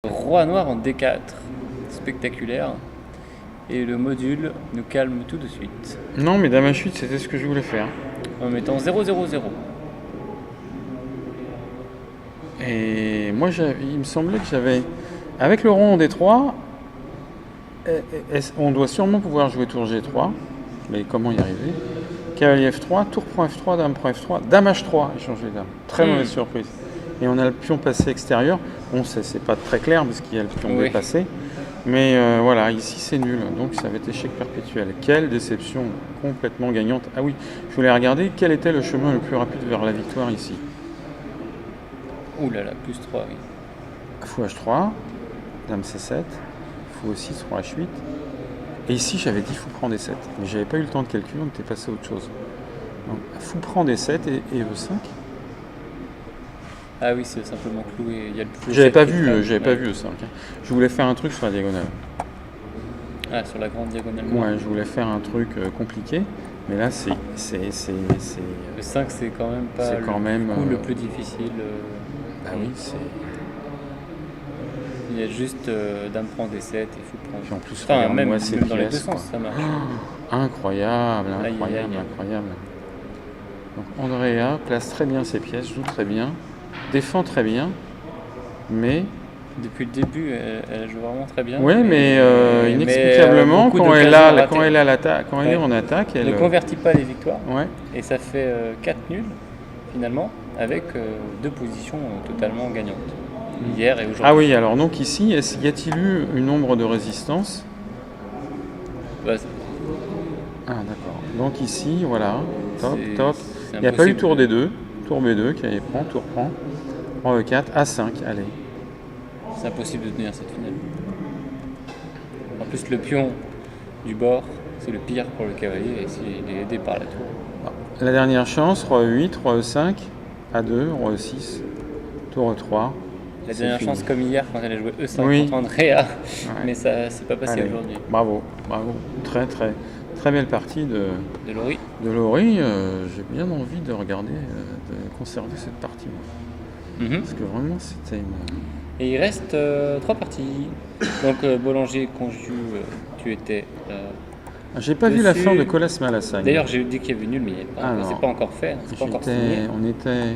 Roi noir en D4. Spectaculaire. Et le module nous calme tout de suite. Non, mais dame H8, c'était ce que je voulais faire. En mettant 0-0-0. Et moi, il me semblait que j'avais... Avec le rond en D3, on doit sûrement pouvoir jouer tour G3. Mais comment y arriver? Cavalier F3, tour prend F3, dame prend F3, dame H3, échange les dames. Très mauvaise surprise. Et on a le pion passé extérieur. Bon, c'est pas très clair parce qu'il y a le pion dépassé. Mais voilà, ici c'est nul. Donc ça va être échec perpétuel. Quelle déception complètement gagnante. Ah oui, je voulais regarder quel était le chemin le plus rapide vers la victoire ici. Ouh là là, plus 3, oui. Fou H3, dame C7, fou aussi, roi H8. Et ici j'avais dit fou prend D7. Mais j'avais pas eu le temps de calculer, on était passé à autre chose. Donc, fou prend D7 et E5. Ah oui, c'est simplement cloué. Il y a le plus. J'avais pas vu E5. Hein. Je voulais faire un truc sur la diagonale. Ah, sur la grande diagonale. Ouais, je voulais faire un truc compliqué. Mais là, c'est le 5, c'est quand même pas le plus difficile. Bah oui, c'est... Il y a juste dame prend D7 et fou prend. Puis en plus, enfin, même moi, c'est dans les deux sens, ça marche. Incroyable. Donc Andrea place très bien ses pièces, joue très bien, défend très bien, mais... Depuis le début, elle joue vraiment très bien. Oui, mais inexplicablement, quand elle est en attaque, elle ne convertit pas les victoires. Ouais. Et ça fait 4 nuls, finalement, avec 2 positions totalement gagnantes. Hier et aujourd'hui. Ah oui, alors donc ici, y a-t-il eu une ombre de résistance? Ah d'accord. Donc ici, voilà, top. Il n'y a pas eu tour D2, tour B2, qui prend, tour prend, E4, A5, allez. C'est impossible de tenir cette finale. En plus, le pion du bord, c'est le pire pour le cavalier, et s'il est aidé par la tour. La dernière chance, roi E8, roi E5, A2, roi E6, tour E3. La dernière chance comme hier quand elle a joué E5 contre Andrea, mais ça c'est pas passé aujourd'hui. Bravo. Très belle partie de Laurie. J'ai bien envie de regarder, de conserver cette partie. Parce que vraiment c'était une... Et il reste 3 parties. Donc Boulanger, Conju, tu étais... j'ai pas vu la fin de Colas Malassane. D'ailleurs j'ai dit qu'il y avait nul, mais c'est pas encore fait, c'est pas encore signé. On était...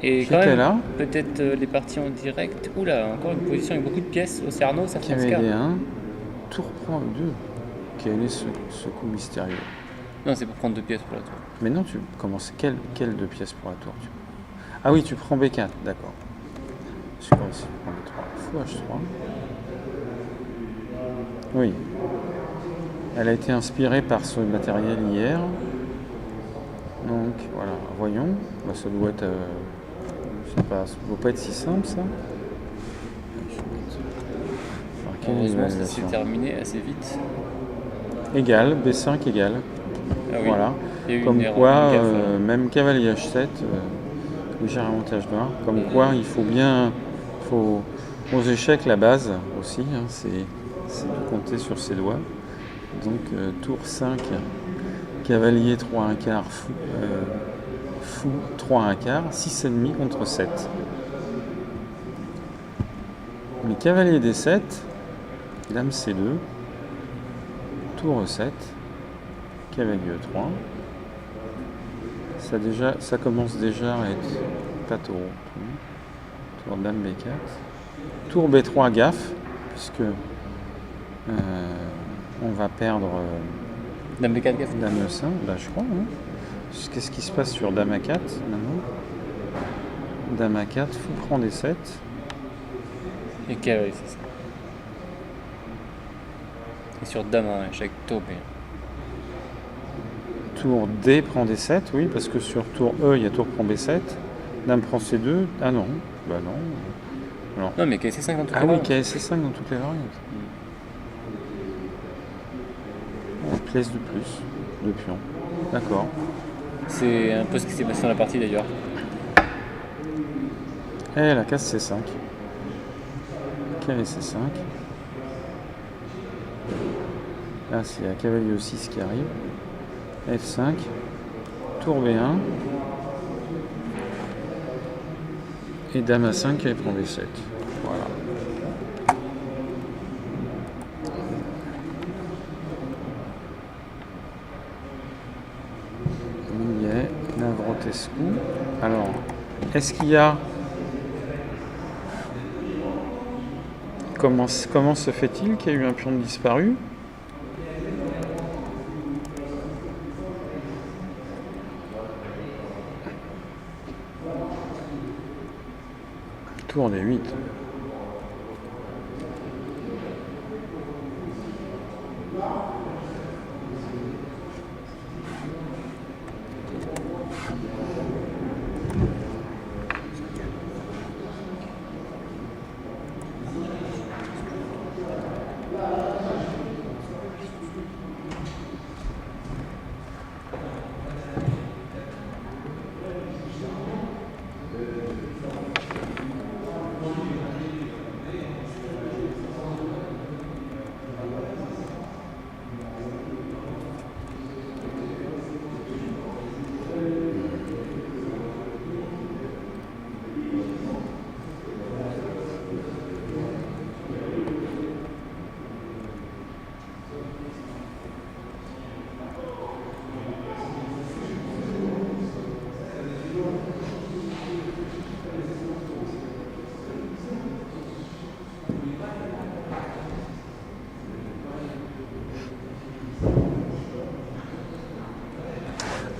Et quand même, là. Peut-être les parties en direct. Oula, encore une position avec beaucoup de pièces. Au Cerno, ça fait Cavalier 1, tour prend 2. Quel est ce coup mystérieux? Non, c'est pour prendre 2 pièces pour la tour. Mais non, tu commences. Quelle 2 pièces pour la tour? Ah oui, tu prends B4, d'accord. Je sais pas si tu prends B3. Fou H3. Oui. Elle a été inspirée par ce matériel hier. Donc voilà, voyons. Bah, ça doit être. Ça ne doit pas être si simple ça. Heureusement, ça s'est terminé assez vite. Égal, B5 égal. Ah oui. Voilà. Comme quoi, même cavalier H7, léger avantage noir. Comme quoi, il faut bien. Aux échecs, la base aussi, hein, c'est de compter sur ses doigts. Donc, tour 5, cavalier 3 1 quart, fou 3 1 quart, 6,5 contre 7. Mais cavalier D7, dame C2, tour E7, cavalier E3. Ça commence déjà à être pas trop. Tour dame B4. Tour B3 gaffe, puisque on va perdre dame B4 gaffe. Dame E5, bah, je crois. Hein. Qu'est-ce qui se passe sur dame A4 maintenant? Dame A4, fou prend D7. Et cavalier, c'est ça. Et sur dame A, échec tour B. Tour D prend D7, oui, parce que sur tour E, il y a tour prend B7. Dame prend C2. Ah non, bah non. Non, mais KC5 dans toutes les variantes. Ah oui, KC5 dans toutes les variantes. Pièce de plus, de pion. D'accord. C'est un peu ce qui s'est passé dans la partie d'ailleurs. Et la case C5. Cavalier C5. Là, c'est la cavalier E6 qui arrive. F5. Tour B1. Et dame A5 qui prend B7. Voilà. Alors, est-ce qu'il y a... Comment se fait-il qu'il y a eu un pion disparu? Tour des 8.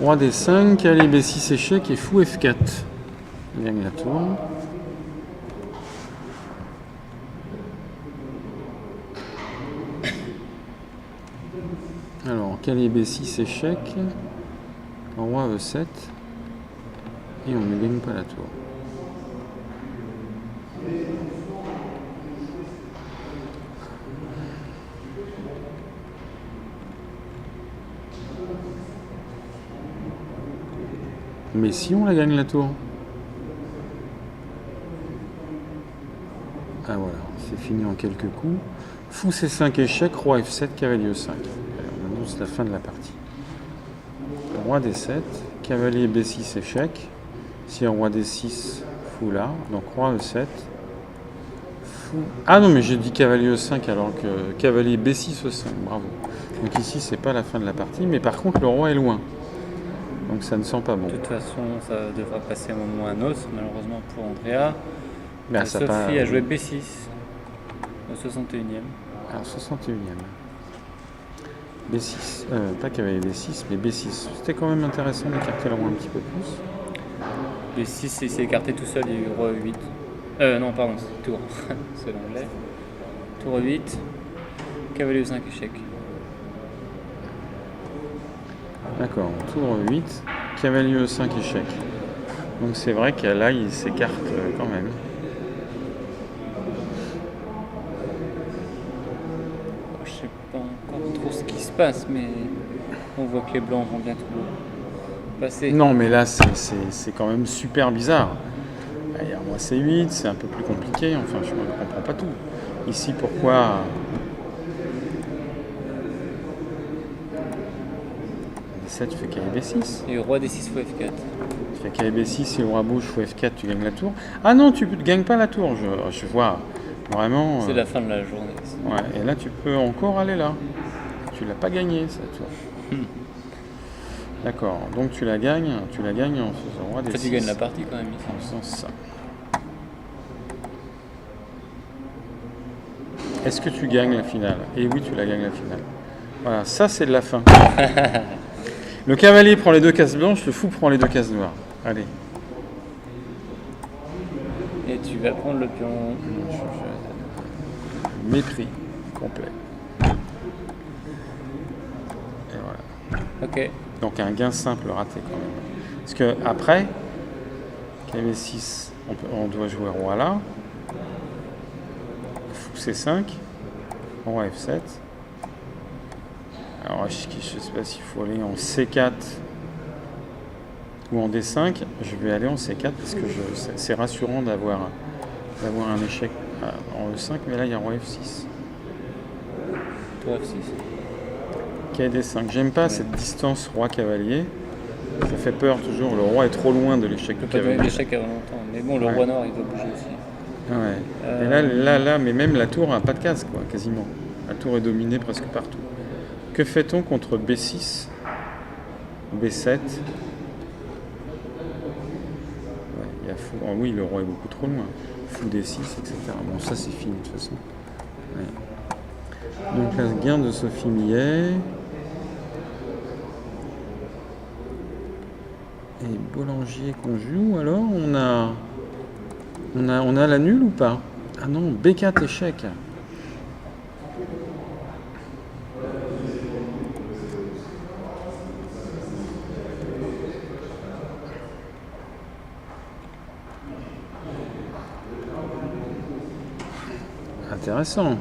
Roi D5, cavalier B6 échec et fou F4. Il gagne la tour. Alors, cavalier B6 échec, roi E7 et on ne gagne pas la tour. Mais si on la gagne la tour. Ah voilà, c'est fini en quelques coups. Fou C5 échec, roi F7, cavalier E5. On annonce la fin de la partie. Roi D7, cavalier B6 échec. Si un roi D6, fou là. Donc roi E7. Fou. Ah non, mais j'ai dit cavalier E5 alors que cavalier B6 E5. Bravo. Donc ici, c'est pas la fin de la partie, mais par contre, le roi est loin. Donc ça ne sent pas bon. De toute façon, ça devra passer un moment ou un autre, malheureusement pour Andrea. Ben, ça Sophie a joué B6 au 61e. Alors 61e. B6, pas cavalier B6, mais B6. C'était quand même intéressant d'écarter le roi un petit peu plus. B6, il s'est écarté tout seul, il y a eu roi 8. Non, pardon, c'est tour. C'est l'anglais. Tour 8, cavalier 5 échec. D'accord, tour 8, cavalier 5 échec. Donc c'est vrai que là, il s'écarte quand même. Je sais pas encore trop ce qui se passe, mais on voit que les blancs vont bientôt passer. Non, mais là, c'est quand même super bizarre. Il y a roi C8, c'est un peu plus compliqué. Enfin, je ne comprends pas tout. Ici, pourquoi... D7, tu fais cavalier B6. Et roi D6 fou F4. Tu fais cavalier B6 et roi bouge fou F4, tu gagnes la tour. Ah non, tu ne gagnes pas la tour. Je vois vraiment... C'est la fin de la journée. Ouais, et là, tu peux encore aller là. Tu l'as pas gagné, cette tour. D'accord, donc tu la gagnes en faisant roi D6. Ça, tu gagnes la partie quand même ici. En faisant ça. Est-ce que tu gagnes la finale? Et oui, tu la gagnes la finale. Voilà, ça c'est de la fin. Le cavalier prend les 2 cases blanches, le fou prend les 2 cases noires. Allez. Et tu vas prendre le pion. Mépris complet. Et voilà. Ok. Donc un gain simple raté quand même. Parce que après, cavalier 6, on doit jouer roi là. Fou C5. Roi F7. Alors je ne sais pas s'il faut aller en C4 ou en D5. Je vais aller en C4 parce que c'est rassurant d'avoir un échec en E5. Mais là il y a roi F6. Tour F6. Cavalier D5. J'aime pas cette distance roi-cavalier. Ça fait peur toujours. Le roi est trop loin de l'échec du cavalier. L'échec avant longtemps. Mais bon, le roi noir, il va bouger aussi. Ouais. Et là, mais même la tour n'a pas de case, quoi, quasiment. La tour est dominée presque partout. Que fait-on contre B6, B7, la fou. Oh oui, le roi est beaucoup trop loin. Fou D6, etc. Bon, ça c'est fini de toute façon. Ouais. Donc la guerre de Sophie Millet. Et Boulanger qu'on joue. Alors on a la nulle ou pas? Ah non, B4 échec. Intéressant.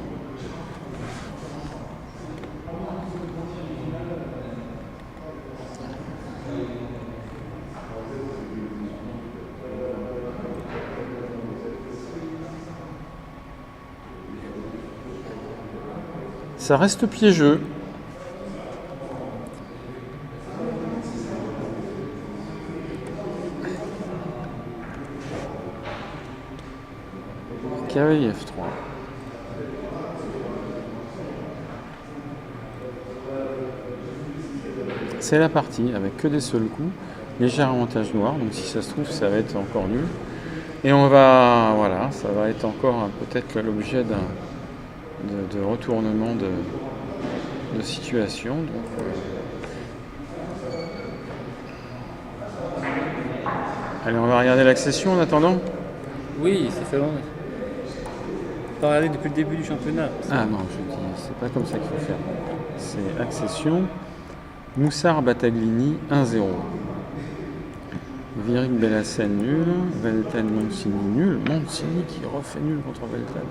Ça reste piégeux. Cavalier F3. C'est la partie avec que des seuls coups, léger avantage noir, donc si ça se trouve ça va être encore nul. Et on va, voilà, ça va être encore peut-être l'objet de retournement de situation. Donc, allez, on va regarder l'accession en attendant. Oui, ça fait long. Pas regarder depuis le début du championnat. Ah non, je dis, c'est pas comme ça qu'il faut faire. C'est accession. Moussard Battaglini 1-0. Vieric Bellassène nul. Velten Mancini nul. Mancini qui refait nul contre Velten.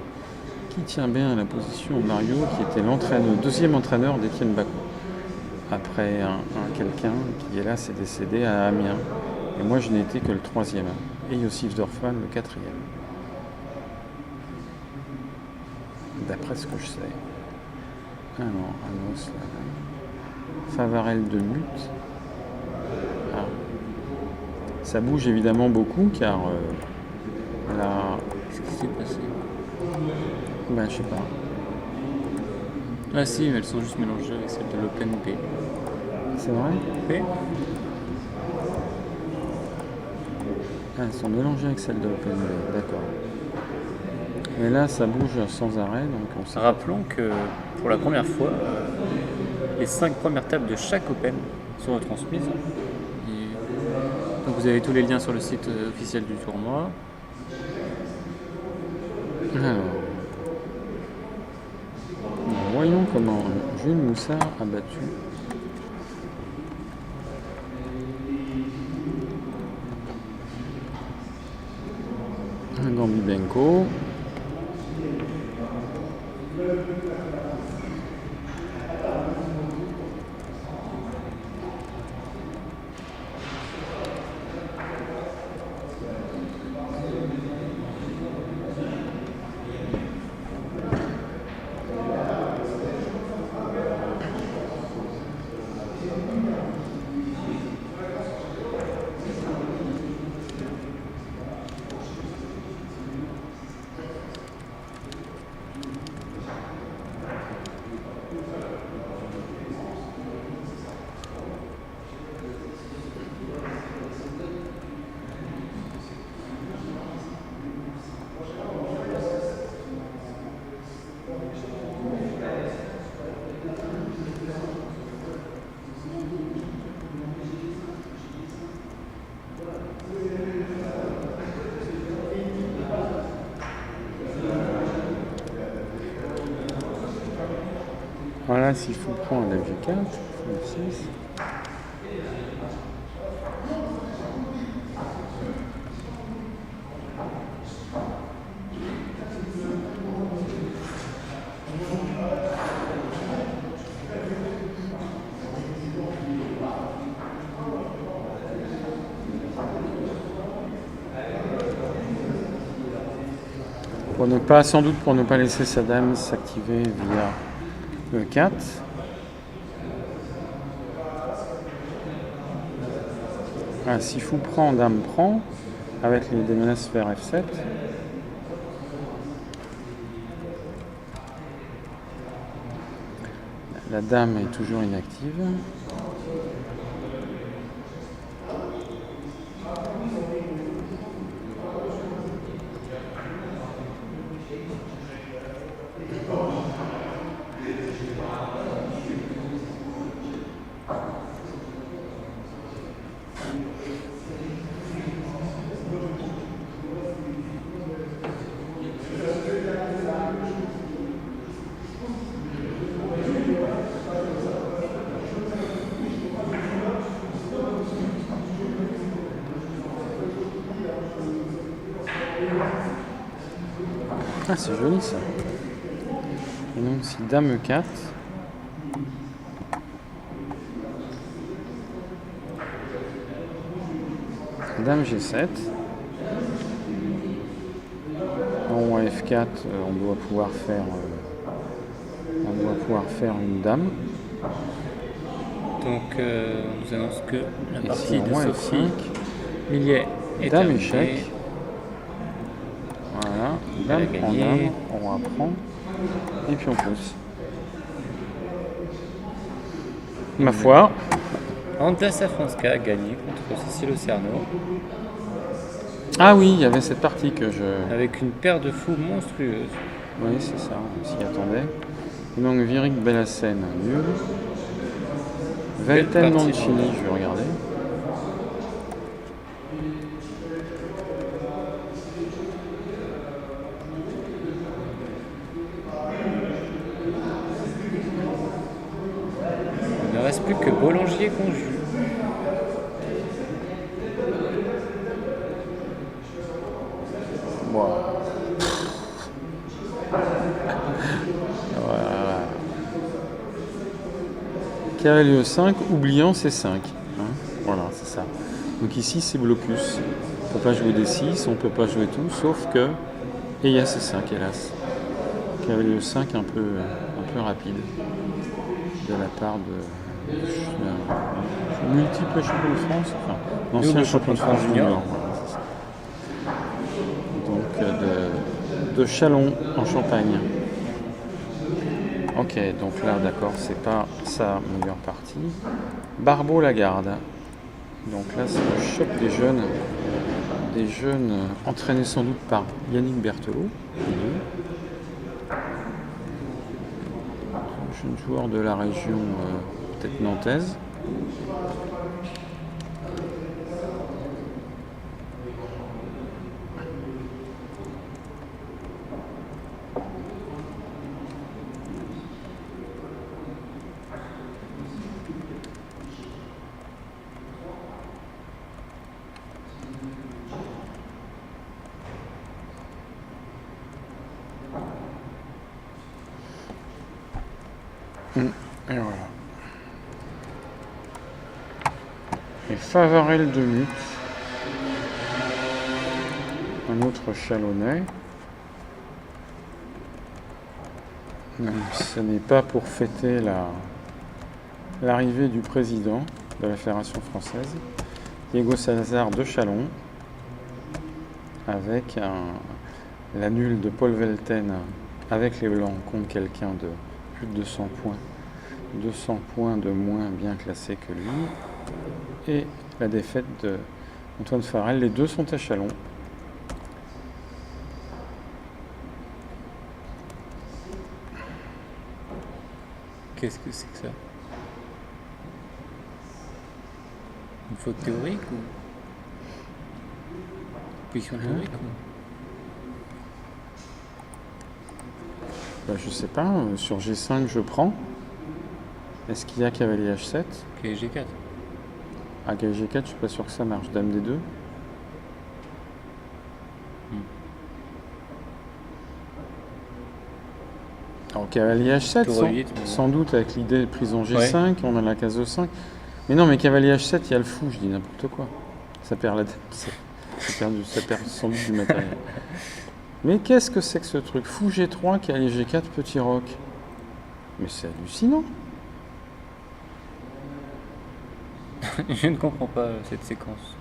Qui tient bien la position Mario, qui était le deuxième entraîneur d'Étienne Bacot. Après quelqu'un qui, hélas, est décédé à Amiens. Et moi, je n'ai été que le troisième. Et Yossif Dorfman, le quatrième. D'après ce que je sais. Ah non, Anos, là. Favarel de Mute. Ah. Ça bouge évidemment beaucoup car là. Qu'est-ce qui s'est passé? Ben, je sais pas. Ah si, mais elles sont juste mélangées avec celles de l'Open P. C'est vrai? P? Ah, elles sont mélangées avec celles de l'Open Bay, d'accord. Et là, ça bouge sans arrêt, donc on sait. Rappelons que pour la première fois, les 5 premières tables de chaque Open sont retransmises. Donc vous avez tous les liens sur le site officiel du tournoi. Alors, voyons comment Jules Moussard a battu Gambibenko. Voilà, s'il faut prendre la G4, F6. Sans doute pour ne pas laisser sa dame s'activer via E4. Ah, si fou prend, dame prend, avec des menaces vers F7. La dame est toujours inactive. Ah, c'est joli ça. Et donc si Dame E4, Dame G7, en F4, on doit pouvoir faire une dame. Donc on nous annonce que la Et partie si de roi Sophie F5, Millet est Dame terminée. échec. Voilà, Elle a Dame prend gagné. Dame, roi prend, et puis on pousse. Ma foi, Anta Safranska a gagné contre Cécile Ocerno ah oui, il y avait cette partie que je... avec une paire de fous monstrueuse. Oui, c'est ça, on s'y attendait. Et donc Virik Bellassen, nul. Velten Belle partie, Mancini, je vais regarder. Il ne reste plus que Bollangier Conju. Wow. Voilà. Cavalier 5, oubliant C5. Hein, voilà, c'est ça. Donc ici, c'est blocus. On ne peut pas jouer des 6, on ne peut pas jouer tout, sauf que... Et il y a C5, hélas. Cavalier 5 un peu rapide de la part de multiple champion de France, enfin, l'ancien champion de France junior. Voilà, c'est ça. Donc de Châlons en Champagne. Ok, donc là, d'accord, c'est pas sa meilleure partie. Barbeau-Lagarde. Donc là, c'est le choc des jeunes entraînés sans doute par Yannick Berthelot. Jeune joueur de la région peut-être nantaise. Et voilà. Et Favarel de Mut, un autre Chalonnais. Ce n'est pas pour fêter l'arrivée du président de la Fédération française, Diego Salazar de Châlons, avec la nulle de Paul Velten avec les Blancs contre quelqu'un de plus de 200 points. 200 points de moins bien classé que lui. Et la défaite de Antoine Farrell. Les deux sont à Châlons. Qu'est-ce que c'est que ça? Une faute théorique ou position théorique ou... Je sais pas, sur G5 je prends. Est-ce qu'il y a cavalier H7? Ok, G4. Ah, cavalier G4, je suis pas sûr que ça marche. Dame D2. Alors, cavalier H7, sans doute avec l'idée de prise en G5, on a la case E5. Mais non, mais cavalier H7, il y a le fou, je dis n'importe quoi. Ça perd ça perd sans doute du matériel. Mais qu'est-ce que c'est que ce truc? Fou G3, cavalier G4, petit roc. Mais c'est hallucinant. Je ne comprends pas cette séquence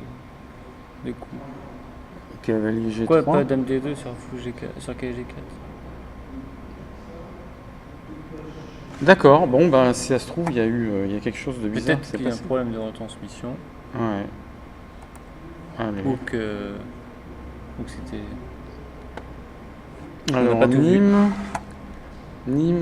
de coups. Cavalier G3. Pourquoi pas dame D2 sur fou G4, sur cavalier G4? D'accord, bon, ben, si ça se trouve, il y a quelque chose de bizarre. Peut-être qu'il y a un problème de retransmission. Ouais. Allez. Ou que c'était... Alors, Nîmes. Oui,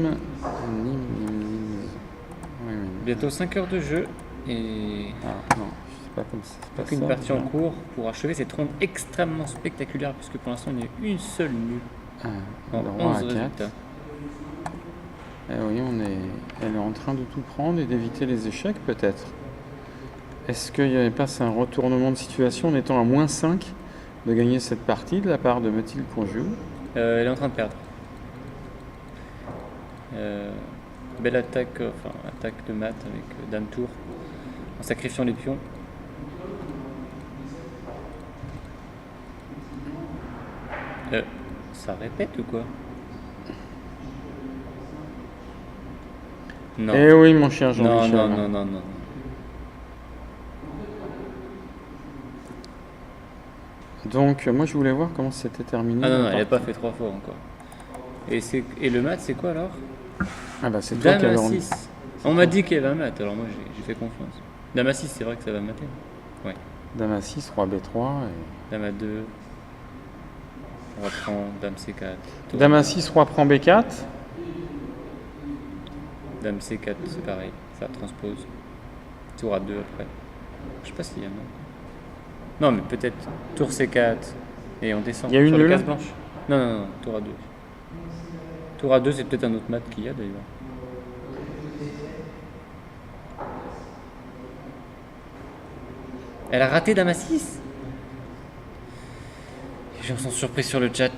bientôt 5 heures de jeu et... Ah, non, c'est pas comme ça. C'est pas une ça, partie en cours pour achever cette ronde extrêmement spectaculaire puisque pour l'instant il y a une seule nulle en 11 résultats. Eh oui, elle est en train de tout prendre et d'éviter les échecs peut-être. Est-ce qu'il n'y avait pas un retournement de situation en étant à -5 de gagner cette partie de la part de Mathilde Conjou? Elle est en train de perdre. Belle attaque, attaque de mat avec dame tour, en sacrifiant les pions. Ça répète ou quoi? Non. Eh oui, mon cher Non, Jean-Michel. non. Donc, moi, je voulais voir comment c'était terminé. Ah non, la elle n'a partie. pas fait 3 fois encore. Et le mat, c'est quoi alors? Ah bah, c'est toi qui Dame avais à rendu. 6. On m'a dit qu'il y avait un mat, alors moi j'ai fait confiance. Dame à 6, c'est vrai que ça va mater. Ouais. Dame à 6, roi B3. Et... Dame à 2. On reprend Dame C4. Tour. Dame à 6, roi prend B4. Dame C4, c'est pareil. Ça transpose. Tour à 2 après. Je sais pas s'il y a un. Non, mais peut-être tour C4 et on descend. Il y a une sur les là cases blanches. Non, tour à 2. Tour à 2, c'est peut-être un autre mat qu'il y a d'ailleurs. Elle a raté Dame à 6. Les gens sont surpris sur le chat.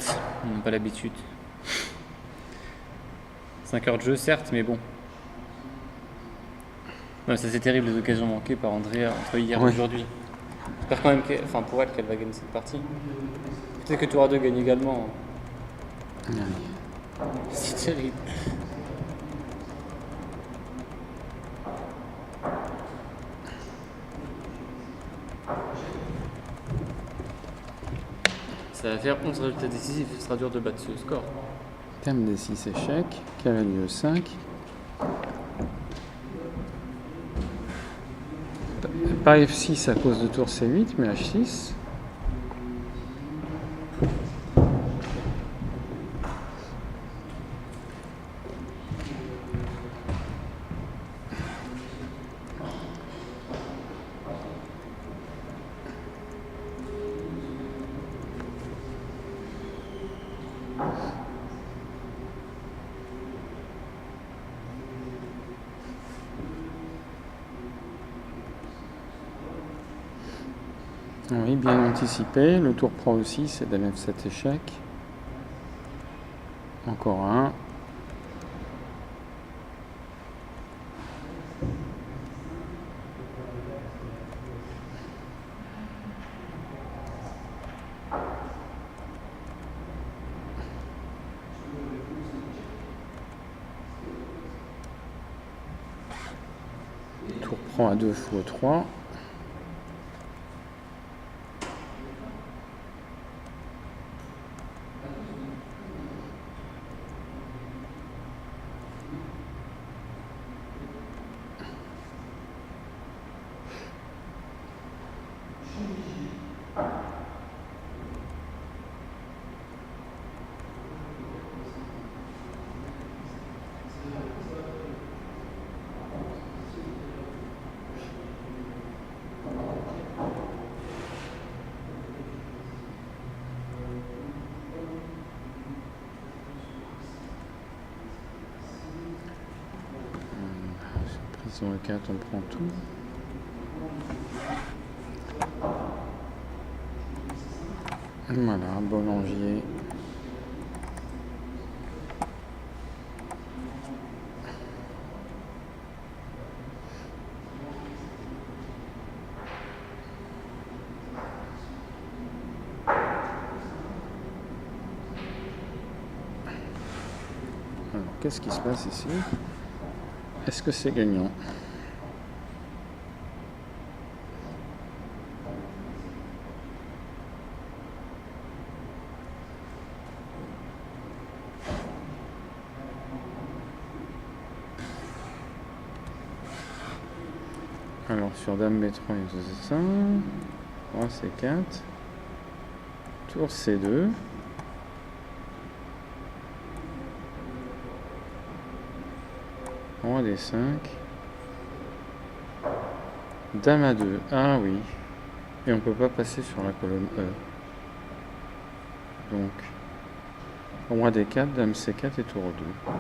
Ils n'ont pas l'habitude. 5 heures de jeu, certes, mais bon. Non, mais ça c'est terrible les occasions manquées par Andrea entre hier et Ouais. aujourd'hui. J'espère quand même pour elle qu'elle va gagner cette partie. Peut-être que tour à 2 gagne également. C'est terrible. Ça va faire 11 résultats décisifs. Ce sera dur de battre ce score. Dame D6, échec. Cavalier E5. Pas F6 à cause de tour C8, mais H6. Oui, bien anticipé. Le tour prend aussi, c'est Dame F7 échec. Encore un. Tour prend à 2 fou 3. Sur le 4, on prend tout. Voilà, Bollangier. Alors, qu'est-ce qui se passe ici? Est-ce que c'est gagnant? Alors sur Dame B3, il y a ça. Roi C4. Tour C2. Roi D5. Dame A2. Ah oui. Et on peut pas passer sur la colonne E. Donc, Roi D4, Dame C4 et tour 2.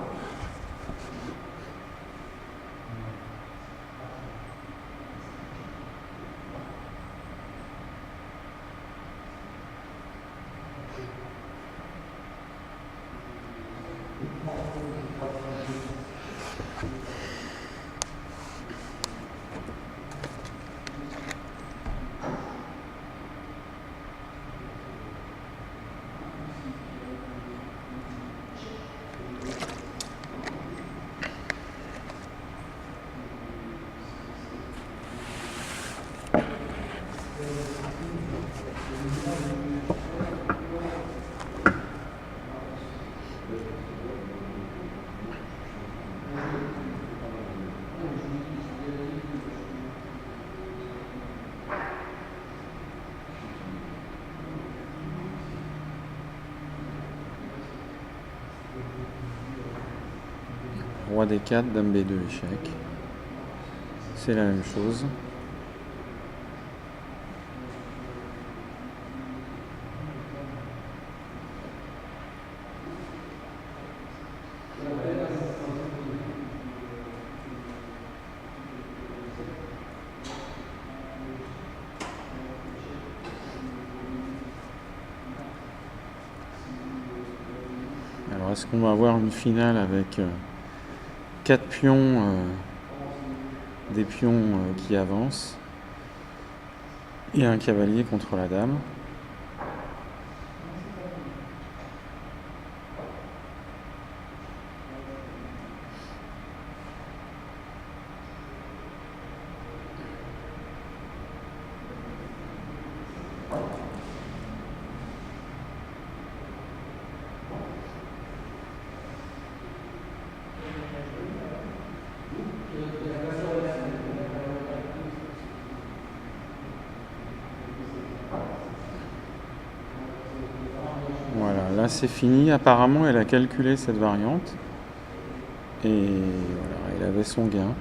Roi D4, Dame B2, échec. C'est la même chose. Alors, est-ce qu'on va avoir une finale avec 4 pions, des pions qui avancent et un cavalier contre la dame? Voilà, là c'est fini. Apparemment, elle a calculé cette variante. Et voilà, elle avait son gain.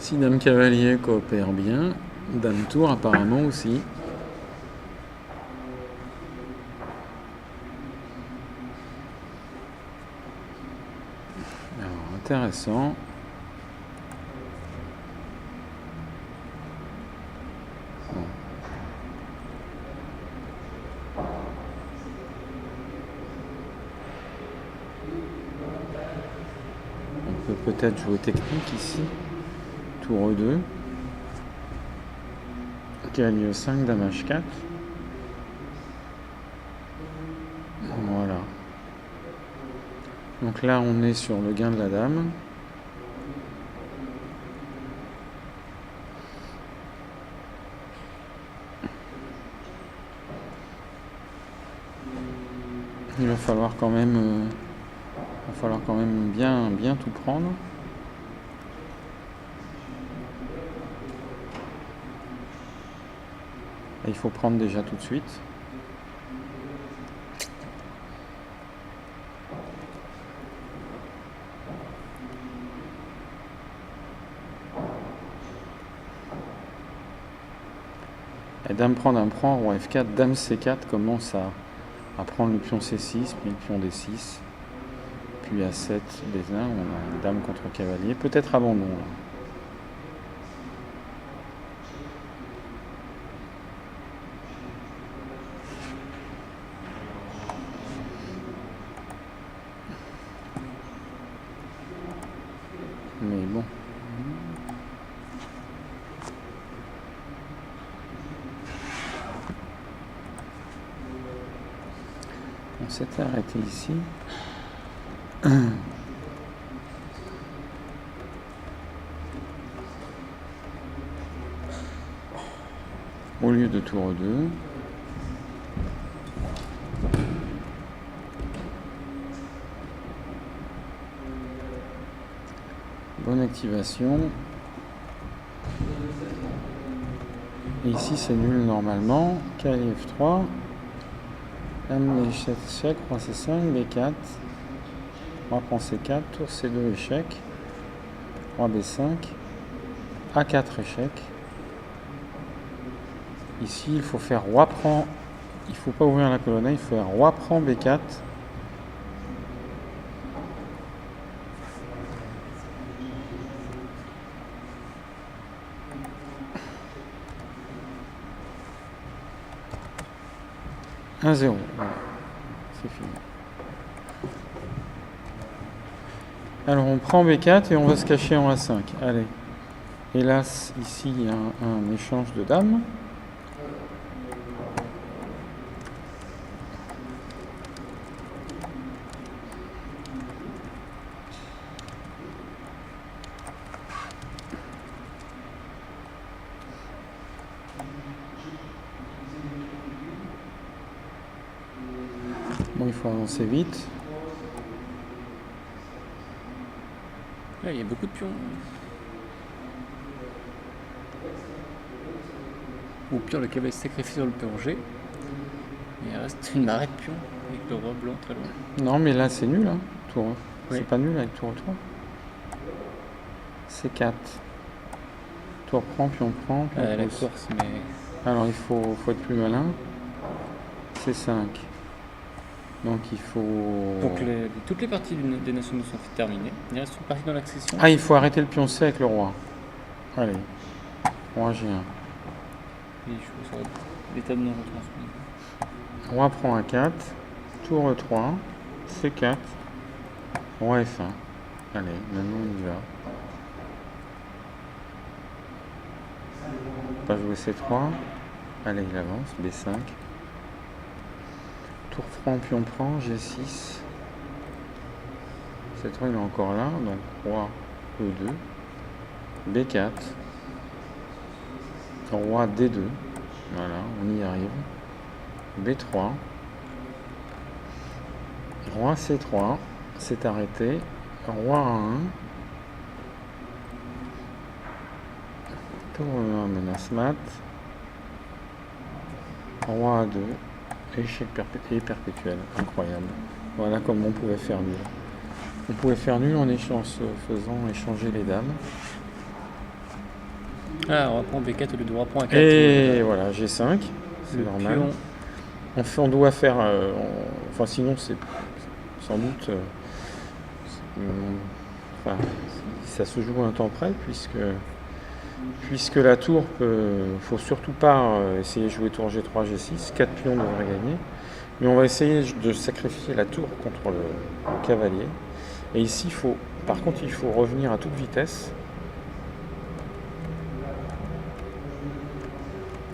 Si Dame Cavalier coopère bien, Dame Tour apparemment aussi. Alors, intéressant. Bon. On peut peut-être jouer technique ici. Tour E2. Cavalier E5, Dame H4. Voilà. Donc là, on est sur le gain de la dame. Il va falloir quand même, bien tout prendre. Et il faut prendre déjà tout de suite. Et dame prend, roi F4, dame C4 commence à prendre le pion C6, puis le pion D6, puis A7, B1, on a dame contre cavalier, peut-être abandon. Là. Mais bon. On s'était arrêté ici. Au lieu de tour 2. Bonne activation. Et ici c'est nul normalement. Cavalier F3. Dame H7 échec, roi C5, B4. Roi prend C4, tour C2 échec. Roi B5. A4 échec. Ici il faut faire roi prend. Il ne faut pas ouvrir la colonne, il faut faire roi prend B4. « 1-0 ». Voilà. C'est fini. Alors on prend B4 et on va se cacher en A5. Allez. Hélas, ici il y a un échange de dames. Bon, il faut avancer vite. Ouais, il y a beaucoup de pions. Ou pire, le cavalier se sacrifie sur le pion G. Il reste une marée de pions avec le roi blanc très loin. Non, mais là, c'est nul, hein, tour. Oui. C'est pas nul avec tour 3. C4. Tour prend, pion prend, pion La pousse. course, mais Alors, il faut être plus malin. C5. Donc, il faut... donc toutes les parties des nationaux sont terminées. Il reste une partie dans l'accession. Ah, il faut arrêter le pion C avec le roi. Allez. Roi G1. Et je sur l'état de non retransmis. Roi prend A4. Tour E3. C4. Roi F1. Allez, maintenant on y va. Pas jouer C3. Allez, il avance. B5. Tour franc, pion prend. G6. C3 il est encore là. Donc roi E2. B4. Roi D2. Voilà, on y arrive. B3. Roi C3. C'est arrêté. Roi A1. Tour E1, menace mat. Roi A2. Échec perpétuel. Incroyable. Voilà comment on pouvait faire nul. On pouvait faire nul en faisant échanger les dames. Ah, roi prend B4 au lieu de roi prend A4. Et voilà, G5. C'est Le normal. pion. On doit faire... enfin, sinon, c'est sans doute... enfin, ça se joue à un temps près, puisque la tour peut... faut surtout pas essayer de jouer tour G3, G6. 4 pions devraient gagner. Mais on va essayer de sacrifier la tour contre le cavalier. Et ici, par contre, il faut revenir à toute vitesse.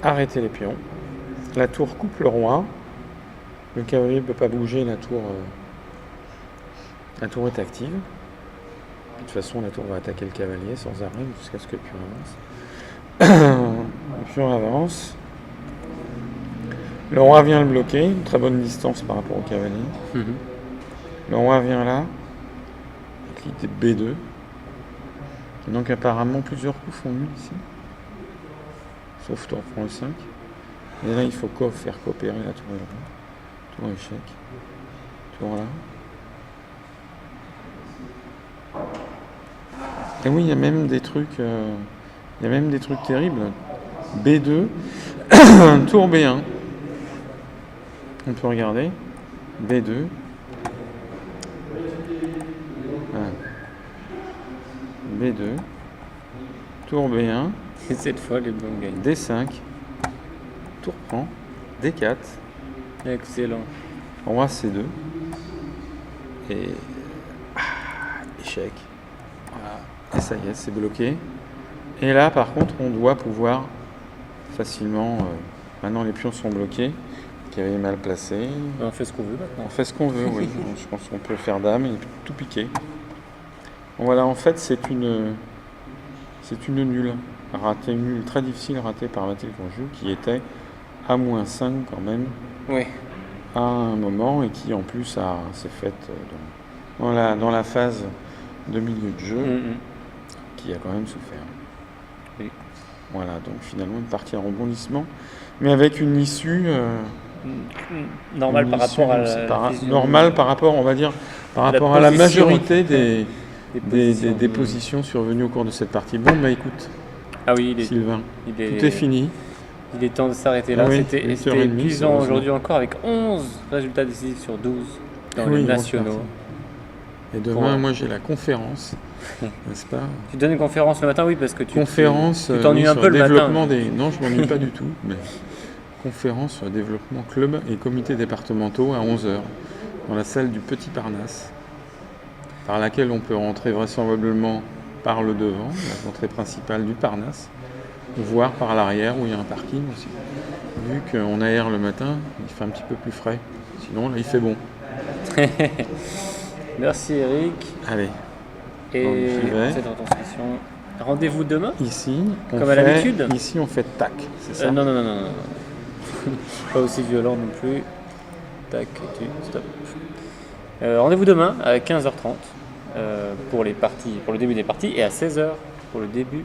Arrêter les pions. La tour coupe le roi. Le cavalier ne peut pas bouger, la tour est active. De toute façon, la tour va attaquer le cavalier sans arrêt jusqu'à ce que le pion avance. Le pion avance. Le roi vient le bloquer, une très bonne distance par rapport au cavalier. Le roi vient là. Clic B2. Donc apparemment, plusieurs coups font nul ici. Sauf tour prend le 5. Et là, il faut faire coopérer la tour et le roi. Tour échec. Tour là. Et oui, il y a même des trucs terribles. B2. Tour B1. On peut regarder. B2. Voilà. B2. Tour B1. Et cette fois, les blancs gagnent. D5. Tour prend. D4. Excellent. Roi C2. Et... échec. Voilà. Et ça y est, c'est bloqué. Et là, par contre, on doit pouvoir facilement... maintenant, les pions sont bloqués. Le cavalier est mal placé. On fait ce qu'on veut maintenant. On fait ce qu'on veut, oui. Je pense qu'on peut faire dame et tout piquer. Voilà, en fait, c'est une nulle. Ratée, nulle, très difficile, ratée par Mathilde Conjou, qui était à -5 quand même, Oui. à un moment, et qui en plus s'est faite dans la phase de milieu de jeu, qui a quand même souffert. Oui. Voilà, donc finalement une partie à rebondissement, mais avec une issue... normal par rapport à la normal par rapport, on va dire, par rapport à la majorité des positions survenues au cours de cette partie. Bon, bah écoute, Sylvain, tout est fini. Il est temps de s'arrêter là. Oui, C'était épuisant aujourd'hui encore avec 11 résultats décisifs sur 12 dans les nationaux. Et demain, moi j'ai la conférence, n'est-ce pas? Tu donnes une conférence le matin, oui, parce que tu t'ennuies un peu le matin. Non, je m'ennuie pas du tout, mais conférence sur le développement club et comités départementaux à 11h, dans la salle du Petit Parnasse, par laquelle on peut rentrer vraisemblablement par le devant, l'entrée principale du Parnasse, voire par l'arrière où il y a un parking aussi. Vu qu'on aère le matin, il fait un petit peu plus frais. Sinon, là, il fait bon. Merci Eric. Allez. Et cette retransmission. Rendez-vous demain. Ici, comme à l'habitude. Ici, on fait tac, c'est ça? Non. Pas aussi violent non plus. Tac, stop. Rendez-vous demain à 15h30 pour les parties, pour le début des parties, et à 16h pour le début